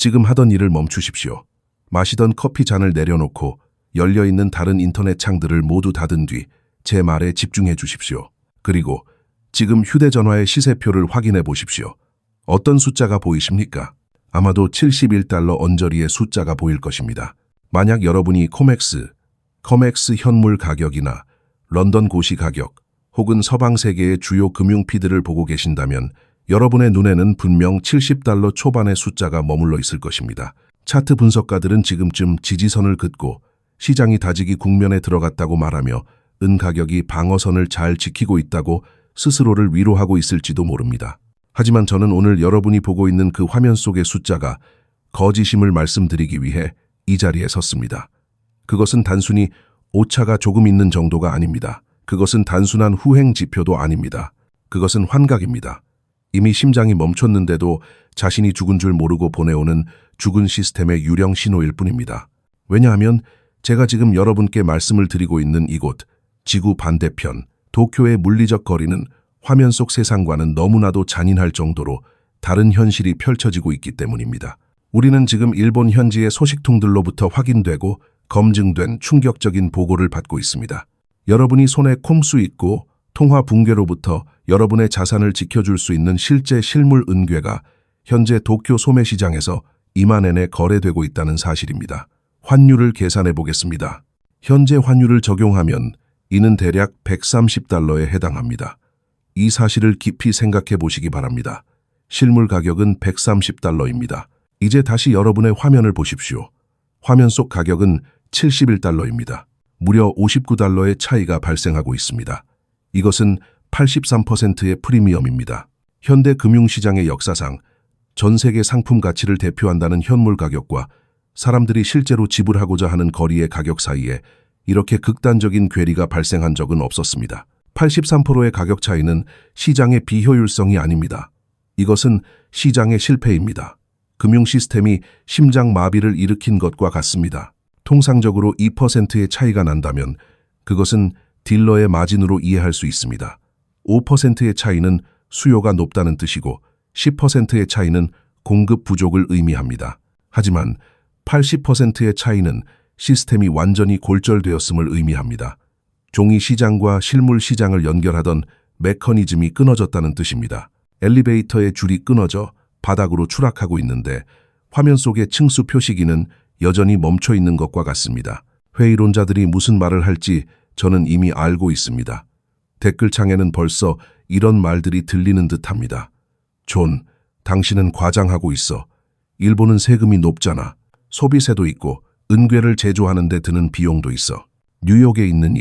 지금 하던 일을 멈추십시오. 마시던 커피 잔을 내려놓고 열려있는 다른 인터넷 창들을 모두 닫은 뒤 제 말에 집중해 주십시오. 그리고 지금 휴대전화의 시세표를 확인해 보십시오. 어떤 숫자가 보이십니까? 아마도 71달러 언저리의 숫자가 보일 것입니다. 만약 여러분이 코맥스 현물 가격이나 런던 고시 가격 혹은 서방 세계의 주요 금융 피드를 보고 계신다면 여러분의 눈에는 분명 70달러 초반의 숫자가 머물러 있을 것입니다. 차트 분석가들은 지금쯤 지지선을 긋고 시장이 다지기 국면에 들어갔다고 말하며 은 가격이 방어선을 잘 지키고 있다고 스스로를 위로하고 있을지도 모릅니다. 하지만 저는 오늘 여러분이 보고 있는 그 화면 속의 숫자가 거짓임을 말씀드리기 위해 이 자리에 섰습니다. 그것은 단순히 오차가 조금 있는 정도가 아닙니다. 그것은 단순한 후행 지표도 아닙니다. 그것은 환각입니다. 이미 심장이 멈췄는데도 자신이 죽은 줄 모르고 보내오는 죽은 시스템의 유령 신호일 뿐입니다. 왜냐하면 제가 지금 여러분께 말씀을 드리고 있는 이곳, 지구 반대편, 도쿄의 물리적 거리는 화면 속 세상과는 너무나도 잔인할 정도로 다른 현실이 펼쳐지고 있기 때문입니다. 우리는 지금 일본 현지의 소식통들로부터 확인되고 검증된 충격적인 보고를 받고 있습니다. 여러분이 손에 콤수 있고 통화 붕괴로부터 여러분의 자산을 지켜줄 수 있는 실제 실물 은괴가 현재 도쿄 소매시장에서 2만 엔에 거래되고 있다는 사실입니다. 환율을 계산해 보겠습니다. 현재 환율을 적용하면 이는 대략 130달러에 해당합니다. 이 사실을 깊이 생각해 보시기 바랍니다. 실물 가격은 130달러입니다. 이제 다시 여러분의 화면을 보십시오. 화면 속 가격은 71달러입니다. 무려 59달러의 차이가 발생하고 있습니다. 이것은 83%의 프리미엄입니다. 현대 금융시장의 역사상 전 세계 상품 가치를 대표한다는 현물 가격과 사람들이 실제로 지불하고자 하는 거리의 가격 사이에 이렇게 극단적인 괴리가 발생한 적은 없었습니다. 83%의 가격 차이는 시장의 비효율성이 아닙니다. 이것은 시장의 실패입니다. 금융 시스템이 심장 마비를 일으킨 것과 같습니다. 통상적으로 2%의 차이가 난다면 그것은 딜러의 마진으로 이해할 수 있습니다. 5%의 차이는 수요가 높다는 뜻이고 10%의 차이는 공급 부족을 의미합니다. 하지만 80%의 차이는 시스템이 완전히 골절되었음을 의미합니다. 종이 시장과 실물 시장을 연결하던 메커니즘이 끊어졌다는 뜻입니다. 엘리베이터의 줄이 끊어져 바닥으로 추락하고 있는데 화면 속의 층수 표시기는 여전히 멈춰 있는 것과 같습니다. 회의론자들이 무슨 말을 할지 저는 이미 알고 있습니다. 댓글창에는 벌써 이런 말들이 들리는 듯합니다. 존, 당신은 과장하고 있어. 일본은 세금이 높잖아. 소비세도 있고 은괴를 제조하는 데 드는 비용도 있어. 뉴욕에 있는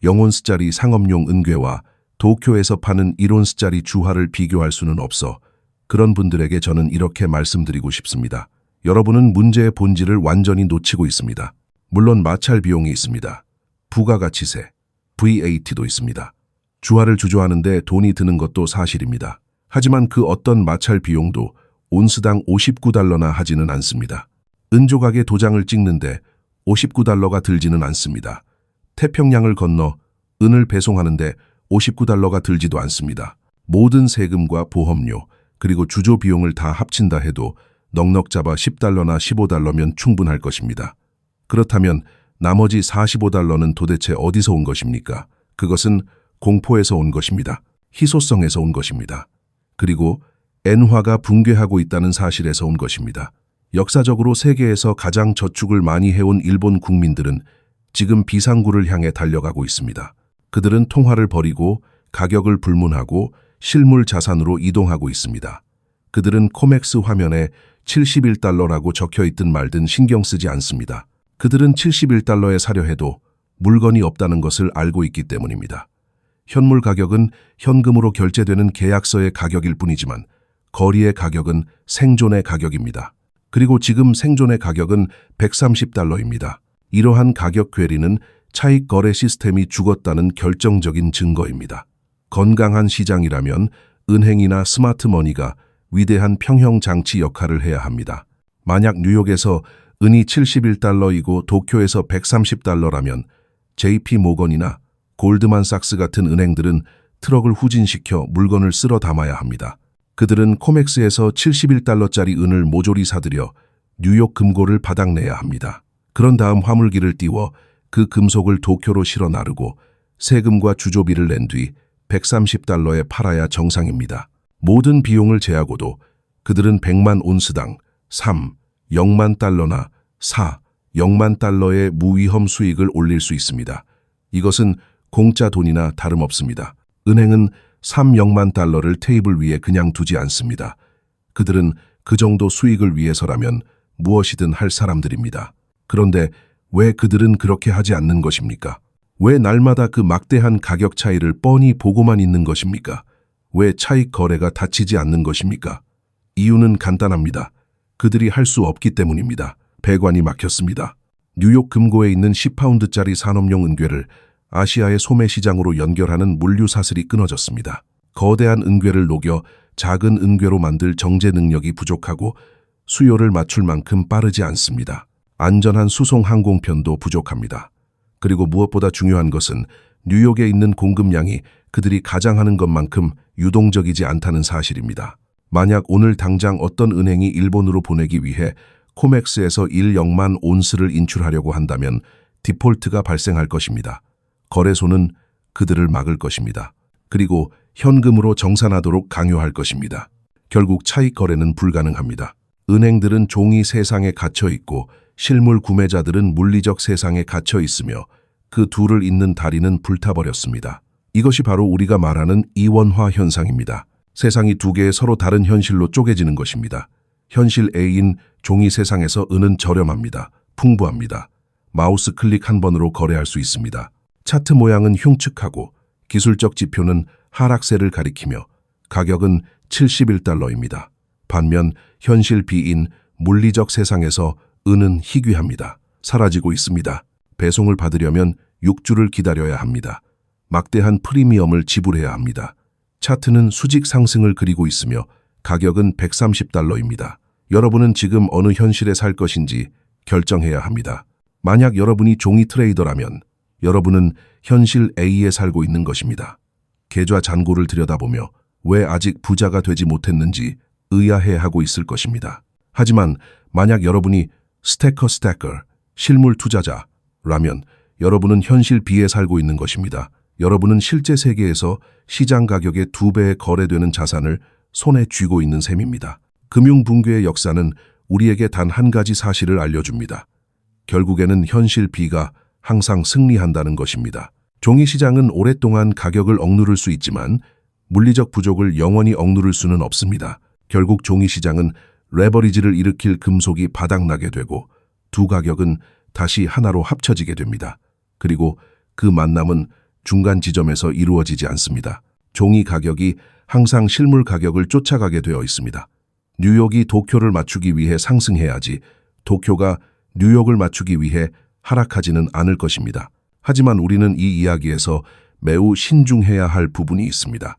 0온스짜리 상업용 은괴와 도쿄에서 파는 1온스짜리 주화를 비교할 수는 없어. 그런 분들에게 저는 이렇게 말씀드리고 싶습니다. 여러분은 문제의 본질을 완전히 놓치고 있습니다. 물론 마찰 비용이 있습니다. 부가가치세, VAT도 있습니다. 주화를 주조하는데 돈이 드는 것도 사실입니다. 하지만 그 어떤 마찰 비용도 온스당 59달러나 하지는 않습니다. 은조각의 도장을 찍는데 59달러가 들지는 않습니다. 태평양을 건너 은을 배송하는데 59달러가 들지도 않습니다. 모든 세금과 보험료, 그리고 주조 비용을 다 합친다 해도 넉넉 잡아 10달러나 15달러면 충분할 것입니다. 그렇다면 나머지 45달러는 도대체 어디서 온 것입니까? 그것은 공포에서 온 것입니다. 희소성에서 온 것입니다. 그리고 엔화가 붕괴하고 있다는 사실에서 온 것입니다. 역사적으로 세계에서 가장 저축을 많이 해온 일본 국민들은 지금 비상구를 향해 달려가고 있습니다. 그들은 통화를 버리고 가격을 불문하고 실물 자산으로 이동하고 있습니다. 그들은 코맥스 화면에 71달러라고 적혀있든 말든 신경 쓰지 않습니다. 그들은 71달러에 사려 해도 물건이 없다는 것을 알고 있기 때문입니다. 현물 가격은 현금으로 결제되는 계약서의 가격일 뿐이지만 거리의 가격은 생존의 가격입니다. 그리고 지금 생존의 가격은 130달러입니다. 이러한 가격 괴리는 차익 거래 시스템이 죽었다는 결정적인 증거입니다. 건강한 시장이라면 은행이나 스마트머니가 위대한 평형 장치 역할을 해야 합니다. 만약 뉴욕에서 은이 71달러이고 도쿄에서 130달러라면 JP모건이나 골드만삭스 같은 은행들은 트럭을 후진시켜 물건을 쓸어 담아야 합니다. 그들은 코맥스에서 71달러짜리 은을 모조리 사들여 뉴욕 금고를 바닥내야 합니다. 그런 다음 화물기를 띄워 그 금속을 도쿄로 실어 나르고 세금과 주조비를 낸 뒤 130달러에 팔아야 정상입니다. 모든 비용을 제하고도 그들은 100만 온스당 3, 0만 달러나 4, 0만 달러의 무위험 수익을 올릴 수 있습니다. 이것은 공짜 돈이나 다름없습니다. 은행은 3, 0만 달러를 테이블 위에 그냥 두지 않습니다. 그들은 그 정도 수익을 위해서라면 무엇이든 할 사람들입니다. 그런데 왜 그들은 그렇게 하지 않는 것입니까? 왜 날마다 그 막대한 가격 차이를 뻔히 보고만 있는 것입니까? 왜 차익 거래가 닫히지 않는 것입니까? 이유는 간단합니다. 그들이 할 수 없기 때문입니다. 배관이 막혔습니다. 뉴욕 금고에 있는 10파운드짜리 산업용 은괴를 아시아의 소매 시장으로 연결하는 물류 사슬이 끊어졌습니다. 거대한 은괴를 녹여 작은 은괴로 만들 정제 능력이 부족하고 수요를 맞출 만큼 빠르지 않습니다. 안전한 수송 항공편도 부족합니다. 그리고 무엇보다 중요한 것은 뉴욕에 있는 공급량이 그들이 가장하는 것만큼 유동적이지 않다는 사실입니다. 만약 오늘 당장 어떤 은행이 일본으로 보내기 위해 코맥스에서 1,000만 온스를 인출하려고 한다면 디폴트가 발생할 것입니다. 거래소는 그들을 막을 것입니다. 그리고 현금으로 정산하도록 강요할 것입니다. 결국 차익 거래는 불가능합니다. 은행들은 종이 세상에 갇혀 있고 실물 구매자들은 물리적 세상에 갇혀 있으며 그 둘을 잇는 다리는 불타버렸습니다. 이것이 바로 우리가 말하는 이원화 현상입니다. 세상이 두 개의 서로 다른 현실로 쪼개지는 것입니다. 현실 A인 종이 세상에서 은은 저렴합니다. 풍부합니다. 마우스 클릭 한 번으로 거래할 수 있습니다. 차트 모양은 흉측하고 기술적 지표는 하락세를 가리키며 가격은 71달러입니다. 반면 현실 B인 물리적 세상에서 은은 희귀합니다. 사라지고 있습니다. 배송을 받으려면 6주를 기다려야 합니다. 막대한 프리미엄을 지불해야 합니다. 차트는 수직 상승을 그리고 있으며 가격은 130달러입니다. 여러분은 지금 어느 현실에 살 것인지 결정해야 합니다. 만약 여러분이 종이 트레이더라면 여러분은 현실 A에 살고 있는 것입니다. 계좌 잔고를 들여다보며 왜 아직 부자가 되지 못했는지 의아해하고 있을 것입니다. 하지만 만약 여러분이 스태커 실물 투자자라면 여러분은 현실 B에 살고 있는 것입니다. 여러분은 실제 세계에서 시장 가격의 2배에 거래되는 자산을 손에 쥐고 있는 셈입니다. 금융 붕괴의 역사는 우리에게 단 한 가지 사실을 알려줍니다. 결국에는 현실 B가 항상 승리한다는 것입니다. 종이 시장은 오랫동안 가격을 억누를 수 있지만 물리적 부족을 영원히 억누를 수는 없습니다. 결국 종이 시장은 레버리지를 일으킬 금속이 바닥나게 되고 두 가격은 다시 하나로 합쳐지게 됩니다. 그리고 그 만남은 중간 지점에서 이루어지지 않습니다. 종이 가격이 항상 실물 가격을 쫓아가게 되어 있습니다. 뉴욕이 도쿄를 맞추기 위해 상승해야지 도쿄가 뉴욕을 맞추기 위해 하락하지는 않을 것입니다. 하지만 우리는 이 이야기에서 매우 신중해야 할 부분이 있습니다.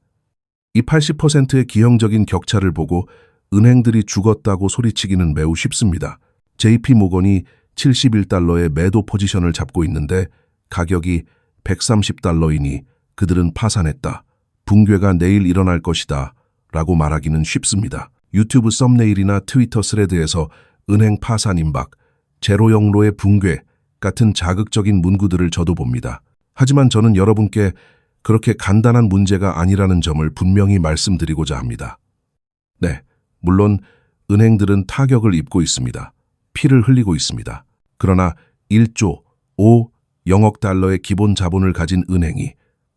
이 80%의 기형적인 격차를 보고 은행들이 죽었다고 소리치기는 매우 쉽습니다. JP 모건이 71달러의 매도 포지션을 잡고 있는데 가격이 130달러이니 그들은 파산했다. 붕괴가 내일 일어날 것이다. 라고 말하기는 쉽습니다. 유튜브 썸네일이나 트위터 스레드에서 은행 파산 임박, 제로 영로의 붕괴 같은 자극적인 문구들을 저도 봅니다. 하지만 저는 여러분께 그렇게 간단한 문제가 아니라는 점을 분명히 말씀드리고자 합니다. 네, 물론 은행들은 타격을 입고 있습니다. 피를 흘리고 있습니다. 그러나 1조 0억 달러의 기본 자본을 가진 은행이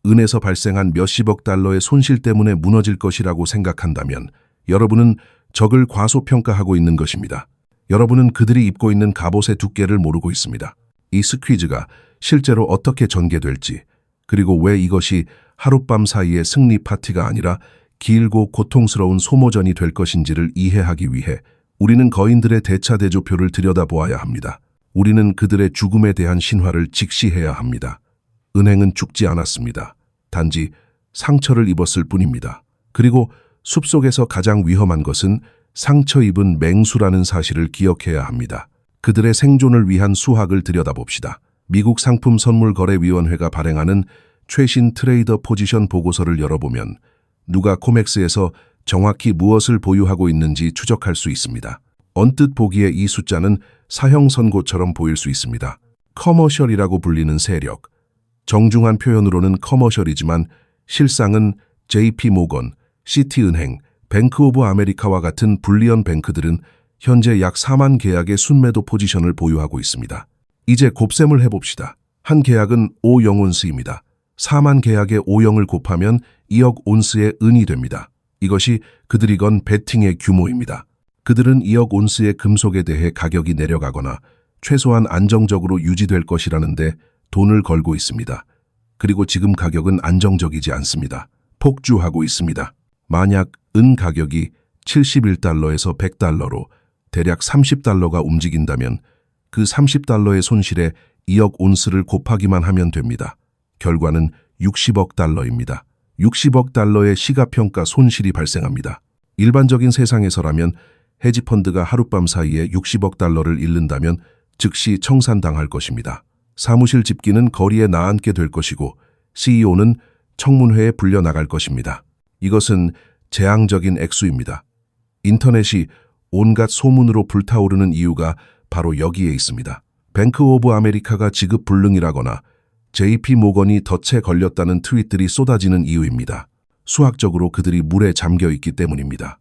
은에서 발생한 몇십억 달러의 손실 때문에 무너질 것이라고 생각한다면 여러분은 적을 과소평가하고 있는 것입니다. 여러분은 그들이 입고 있는 갑옷의 두께를 모르고 있습니다. 이 스퀴즈가 실제로 어떻게 전개될지, 그리고 왜 이것이 하룻밤 사이의 승리 파티가 아니라 길고 고통스러운 소모전이 될 것인지를 이해하기 위해 우리는 거인들의 대차대조표를 들여다보아야 합니다. 우리는 그들의 죽음에 대한 신화를 직시해야 합니다. 은행은 죽지 않았습니다. 단지 상처를 입었을 뿐입니다. 그리고 숲속에서 가장 위험한 것은 상처 입은 맹수라는 사실을 기억해야 합니다. 그들의 생존을 위한 수학을 들여다봅시다. 미국 상품선물거래위원회가 발행하는 최신 트레이더 포지션 보고서를 열어보면 누가 코맥스에서 정확히 무엇을 보유하고 있는지 추적할 수 있습니다. 언뜻 보기에 이 숫자는 사형 선고처럼 보일 수 있습니다. 커머셜이라고 불리는 세력. 정중한 표현으로는 커머셜이지만 실상은 JP 모건, 시티은행, 뱅크 오브 아메리카와 같은 불리언 뱅크들은 현재 약 4만 계약의 순매도 포지션을 보유하고 있습니다. 이제 곱셈을 해봅시다. 한 계약은 5영온스입니다. 4만 계약의 5영을 곱하면 2억 온스의 은이 됩니다. 이것이 그들이 건 베팅의 규모입니다. 그들은 2억 온스의 금속에 대해 가격이 내려가거나 최소한 안정적으로 유지될 것이라는데 돈을 걸고 있습니다. 그리고 지금 가격은 안정적이지 않습니다. 폭주하고 있습니다. 만약 은 가격이 71달러에서 100달러로 대략 30달러가 움직인다면 그 30달러의 손실에 2억 온스를 곱하기만 하면 됩니다. 결과는 60억 달러입니다. 60억 달러의 시가평가 손실이 발생합니다. 일반적인 세상에서라면 헤지펀드가 하룻밤 사이에 60억 달러를 잃는다면 즉시 청산당할 것입니다. 사무실 집기는 거리에 나앉게 될 것이고 CEO는 청문회에 불려나갈 것입니다. 이것은 재앙적인 액수입니다. 인터넷이 온갖 소문으로 불타오르는 이유가 바로 여기에 있습니다. 뱅크 오브 아메리카가 지급불능이라거나 JP 모건이 덫에 걸렸다는 트윗들이 쏟아지는 이유입니다. 수학적으로 그들이 물에 잠겨 있기 때문입니다.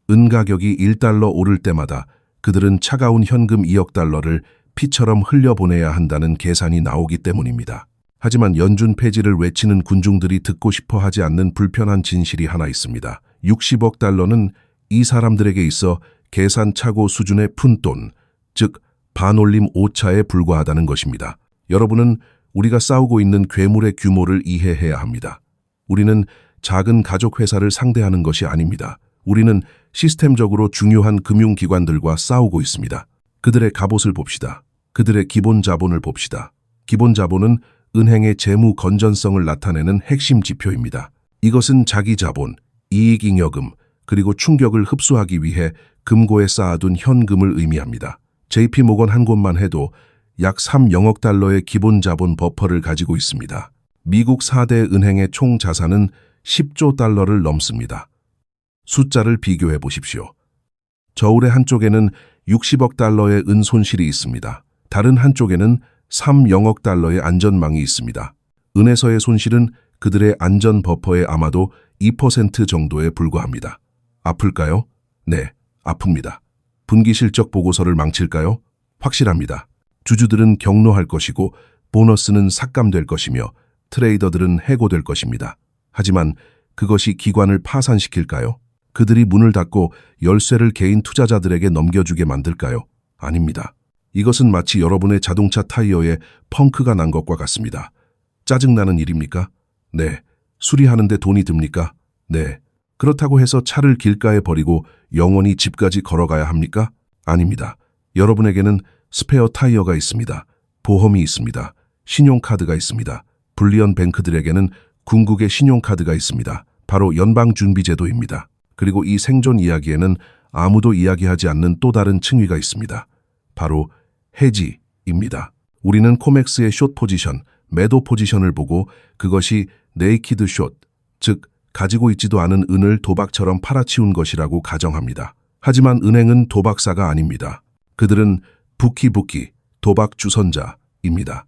은 가격이 1달러 오를 때마다 그들은 차가운 현금 2억 달러를 피처럼 흘려보내야 한다는 계산이 나오기 때문입니다. 하지만 연준 폐지를 외치는 군중들이 듣고 싶어 하지 않는 불편한 진실이 하나 있습니다. 60억 달러는 이 사람들에게 있어 계산착오 수준의 푼돈, 즉 반올림 오차에 불과하다는 것입니다. 여러분은 우리가 싸우고 있는 괴물의 규모를 이해해야 합니다. 우리는 작은 가족회사를 상대하는 것이 아닙니다. 우리는 시스템적으로 중요한 금융기관들과 싸우고 있습니다. 그들의 갑옷을 봅시다. 그들의 기본 자본을 봅시다. 기본 자본은 은행의 재무 건전성을 나타내는 핵심 지표입니다. 이것은 자기 자본, 이익잉여금, 그리고 충격을 흡수하기 위해 금고에 쌓아둔 현금을 의미합니다. JP 모건 한 곳만 해도 약 3영억 달러의 기본 자본 버퍼를 가지고 있습니다. 미국 4대 은행의 총 자산은 10조 달러를 넘습니다. 숫자를 비교해 보십시오. 저울의 한쪽에는 60억 달러의 은 손실이 있습니다. 다른 한쪽에는 3영억 달러의 안전망이 있습니다. 은에서의 손실은 그들의 안전 버퍼의 아마도 2% 정도에 불과합니다. 아플까요? 네, 아픕니다. 분기 실적 보고서를 망칠까요? 확실합니다. 주주들은 경로할 것이고 보너스는 삭감될 것이며 트레이더들은 해고될 것입니다. 하지만 그것이 기관을 파산시킬까요? 그들이 문을 닫고 열쇠를 개인 투자자들에게 넘겨주게 만들까요? 아닙니다. 이것은 마치 여러분의 자동차 타이어에 펑크가 난 것과 같습니다. 짜증나는 일입니까? 네. 수리하는데 돈이 듭니까? 네. 그렇다고 해서 차를 길가에 버리고 영원히 집까지 걸어가야 합니까? 아닙니다. 여러분에게는 스페어 타이어가 있습니다. 보험이 있습니다. 신용카드가 있습니다. 불리언 뱅크들에게는 궁극의 신용카드가 있습니다. 바로 연방준비제도입니다. 그리고 이 생존 이야기에는 아무도 이야기하지 않는 또 다른 층위가 있습니다. 바로 해지입니다. 우리는 코맥스의 숏 포지션, 매도 포지션을 보고 그것이 네이키드 숏, 즉 가지고 있지도 않은 은을 도박처럼 팔아치운 것이라고 가정합니다. 하지만 은행은 도박사가 아닙니다. 그들은 부키, 도박 주선자입니다.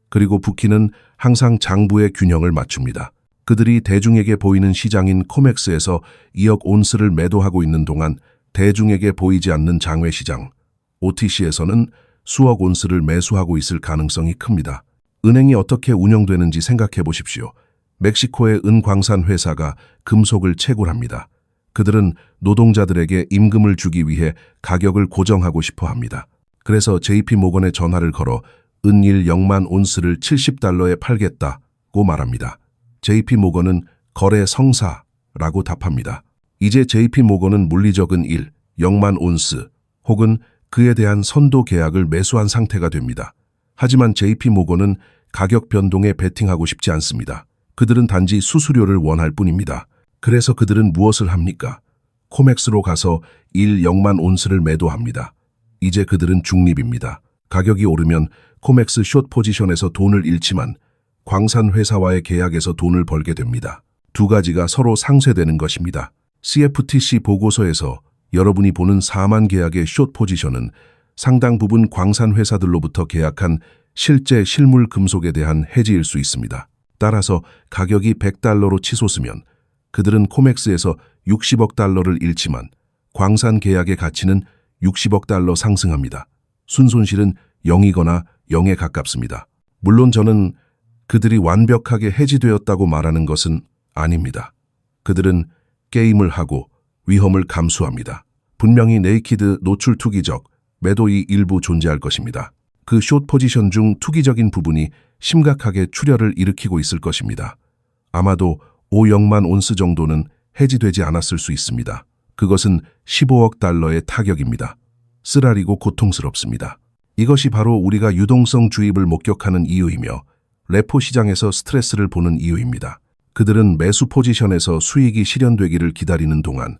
그리고 부키는 항상 장부의 균형을 맞춥니다. 그들이 대중에게 보이는 시장인 코맥스에서 2억 온스를 매도하고 있는 동안 대중에게 보이지 않는 장외시장, OTC에서는 수억 온스를 매수하고 있을 가능성이 큽니다. 은행이 어떻게 운영되는지 생각해 보십시오. 멕시코의 은광산 회사가 금속을 채굴합니다. 그들은 노동자들에게 임금을 주기 위해 가격을 고정하고 싶어 합니다. 그래서 JP 모건에 전화를 걸어 은일 0만 온스를 70달러에 팔겠다고 말합니다. JP 모건은 거래 성사라고 답합니다. 이제 JP 모건은 물리적인 0만 온스 혹은 그에 대한 선도 계약을 매수한 상태가 됩니다. 하지만 JP 모건은 가격 변동에 베팅하고 싶지 않습니다. 그들은 단지 수수료를 원할 뿐입니다. 그래서 그들은 무엇을 합니까? 코맥스로 가서 0만 온스를 매도합니다. 이제 그들은 중립입니다. 가격이 오르면 코맥스 숏 포지션에서 돈을 잃지만 광산 회사와의 계약에서 돈을 벌게 됩니다. 두 가지가 서로 상쇄되는 것입니다. CFTC 보고서에서 여러분이 보는 4만 계약의 숏 포지션은 상당 부분 광산 회사들로부터 계약한 실제 실물 금속에 대한 해지일 수 있습니다. 따라서 가격이 100달러로 치솟으면 그들은 코맥스에서 60억 달러를 잃지만 광산 계약의 가치는 60억 달러 상승합니다. 순손실은 0이거나 0에 가깝습니다. 물론 저는 그들이 완벽하게 해지되었다고 말하는 것은 아닙니다. 그들은 게임을 하고 위험을 감수합니다. 분명히 네이키드 노출 투기적 매도이 일부 존재할 것입니다. 그 숏 포지션 중 투기적인 부분이 심각하게 출혈을 일으키고 있을 것입니다. 아마도 5억만 온스 정도는 해지되지 않았을 수 있습니다. 그것은 15억 달러의 타격입니다. 쓰라리고 고통스럽습니다. 이것이 바로 우리가 유동성 주입을 목격하는 이유이며 레포 시장에서 스트레스를 보는 이유입니다. 그들은 매수 포지션에서 수익이 실현되기를 기다리는 동안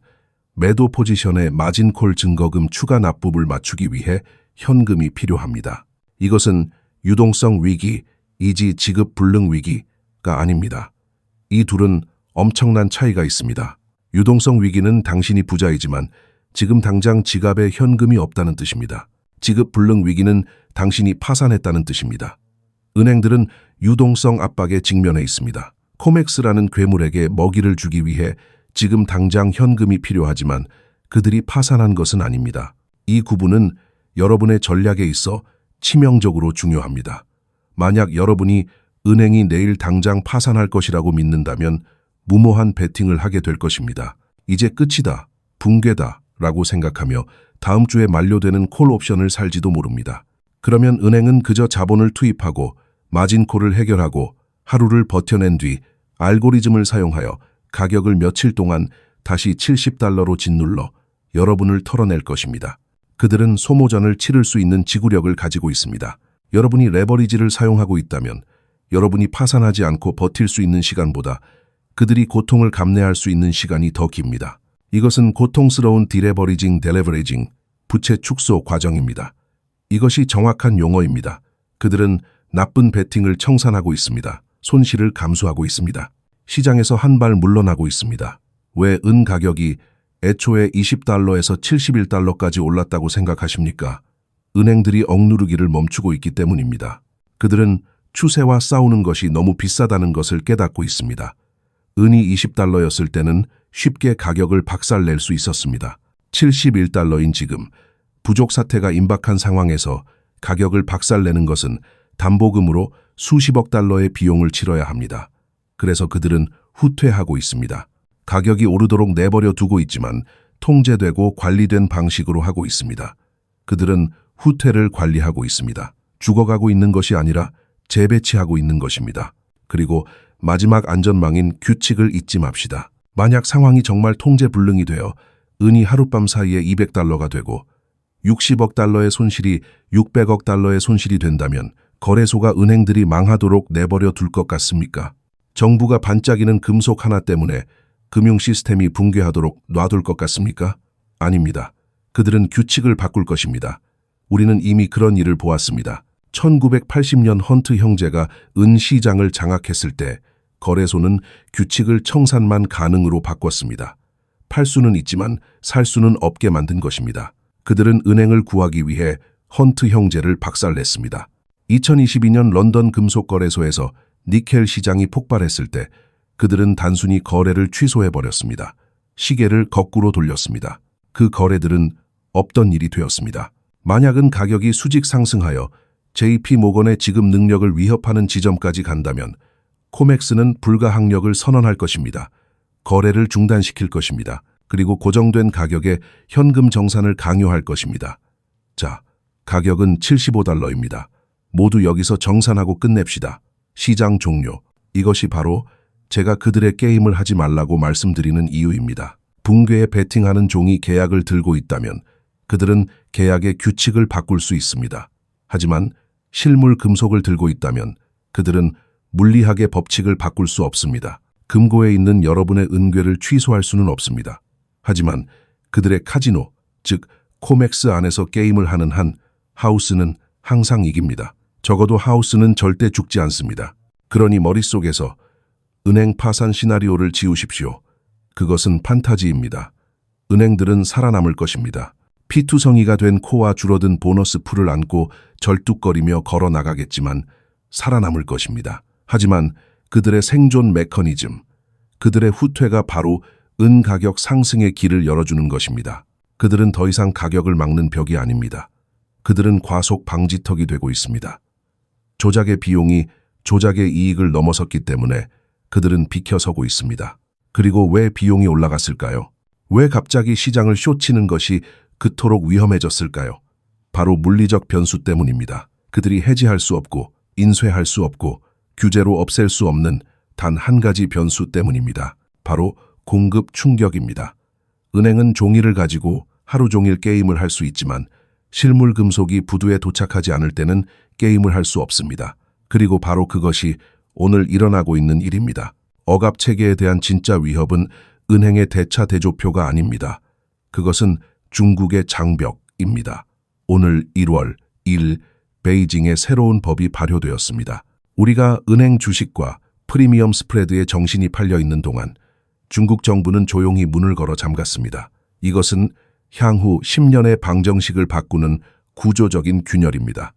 매도 포지션의 마진콜 증거금 추가 납부를 맞추기 위해 현금이 필요합니다. 이것은 유동성 위기이지 지급 불능 위기가 아닙니다. 이 둘은 엄청난 차이가 있습니다. 유동성 위기는 당신이 부자이지만 지금 당장 지갑에 현금이 없다는 뜻입니다. 지급 불능 위기는 당신이 파산했다는 뜻입니다. 은행들은 유동성 압박에 직면해 있습니다. 코맥스라는 괴물에게 먹이를 주기 위해 지금 당장 현금이 필요하지만 그들이 파산한 것은 아닙니다. 이 구분은 여러분의 전략에 있어 치명적으로 중요합니다. 만약 여러분이 은행이 내일 당장 파산할 것이라고 믿는다면 무모한 베팅을 하게 될 것입니다. 이제 끝이다, 붕괴다 라고 생각하며 다음 주에 만료되는 콜 옵션을 살지도 모릅니다. 그러면 은행은 그저 자본을 투입하고 마진콜을 해결하고 하루를 버텨낸 뒤 알고리즘을 사용하여 가격을 며칠 동안 다시 70달러로 짓눌러 여러분을 털어낼 것입니다. 그들은 소모전을 치를 수 있는 지구력을 가지고 있습니다. 여러분이 레버리지를 사용하고 있다면 여러분이 파산하지 않고 버틸 수 있는 시간보다 그들이 고통을 감내할 수 있는 시간이 더 깁니다. 이것은 고통스러운 디레버리징, 델레버리징, 부채 축소 과정입니다. 이것이 정확한 용어입니다. 그들은 나쁜 베팅을 청산하고 있습니다. 손실을 감수하고 있습니다. 시장에서 한 발 물러나고 있습니다. 왜 은 가격이 애초에 20달러에서 71달러까지 올랐다고 생각하십니까? 은행들이 억누르기를 멈추고 있기 때문입니다. 그들은 추세와 싸우는 것이 너무 비싸다는 것을 깨닫고 있습니다. 은이 20달러였을 때는 쉽게 가격을 박살낼 수 있었습니다. 71달러인 지금 부족 사태가 임박한 상황에서 가격을 박살내는 것은 담보금으로 수십억 달러의 비용을 치러야 합니다. 그래서 그들은 후퇴하고 있습니다. 가격이 오르도록 내버려 두고 있지만 통제되고 관리된 방식으로 하고 있습니다. 그들은 후퇴를 관리하고 있습니다. 죽어가고 있는 것이 아니라 재배치하고 있는 것입니다. 그리고 마지막 안전망인 규칙을 잊지 맙시다. 만약 상황이 정말 통제 불능이 되어 은이 하룻밤 사이에 200달러가 되고 60억 달러의 손실이 600억 달러의 손실이 된다면 거래소가 은행들이 망하도록 내버려 둘 것 같습니까? 정부가 반짝이는 금속 하나 때문에 금융 시스템이 붕괴하도록 놔둘 것 같습니까? 아닙니다. 그들은 규칙을 바꿀 것입니다. 우리는 이미 그런 일을 보았습니다. 1980년 헌트 형제가 은 시장을 장악했을 때 거래소는 규칙을 청산만 가능으로 바꿨습니다. 팔 수는 있지만 살 수는 없게 만든 것입니다. 그들은 은행을 구하기 위해 헌트 형제를 박살냈습니다. 2022년 런던 금속거래소에서 니켈 시장이 폭발했을 때 그들은 단순히 거래를 취소해버렸습니다. 시계를 거꾸로 돌렸습니다. 그 거래들은 없던 일이 되었습니다. 만약은 가격이 수직 상승하여 JP 모건의 지급 능력을 위협하는 지점까지 간다면 코맥스는 불가항력을 선언할 것입니다. 거래를 중단시킬 것입니다. 그리고 고정된 가격에 현금 정산을 강요할 것입니다. 자, 가격은 75달러입니다. 모두 여기서 정산하고 끝냅시다. 시장 종료. 이것이 바로 제가 그들의 게임을 하지 말라고 말씀드리는 이유입니다. 붕괴에 베팅하는 종이 계약을 들고 있다면 그들은 계약의 규칙을 바꿀 수 있습니다. 하지만 실물 금속을 들고 있다면 그들은 물리학의 법칙을 바꿀 수 없습니다. 금고에 있는 여러분의 은괴를 취소할 수는 없습니다. 하지만 그들의 카지노, 즉 코맥스 안에서 게임을 하는 한 하우스는 항상 이깁니다. 적어도 하우스는 절대 죽지 않습니다. 그러니 머릿속에서 은행 파산 시나리오를 지우십시오. 그것은 판타지입니다. 은행들은 살아남을 것입니다. 피투성이가 된 코와 줄어든 보너스 풀을 안고 절뚝거리며 걸어 나가겠지만 살아남을 것입니다. 하지만 그들의 생존 메커니즘, 그들의 후퇴가 바로 은 가격 상승의 길을 열어주는 것입니다. 그들은 더 이상 가격을 막는 벽이 아닙니다. 그들은 과속 방지턱이 되고 있습니다. 조작의 비용이 조작의 이익을 넘어섰기 때문에 그들은 비켜서고 있습니다. 그리고 왜 비용이 올라갔을까요? 왜 갑자기 시장을 쇼치는 것이 그토록 위험해졌을까요? 바로 물리적 변수 때문입니다. 그들이 해지할 수 없고 인쇄할 수 없고 규제로 없앨 수 없는 단 한 가지 변수 때문입니다. 바로 공급 충격입니다. 은행은 종이를 가지고 하루 종일 게임을 할 수 있지만 실물 금속이 부두에 도착하지 않을 때는 게임을 할 수 없습니다. 그리고 바로 그것이 오늘 일어나고 있는 일입니다. 억압 체계에 대한 진짜 위협은 은행의 대차 대조표가 아닙니다. 그것은 중국의 장벽입니다. 오늘 1월 1일 베이징의 새로운 법이 발효되었습니다. 우리가 은행 주식과 프리미엄 스프레드에 정신이 팔려 있는 동안 중국 정부는 조용히 문을 걸어 잠갔습니다. 이것은 향후 10년의 방정식을 바꾸는 구조적인 균열입니다.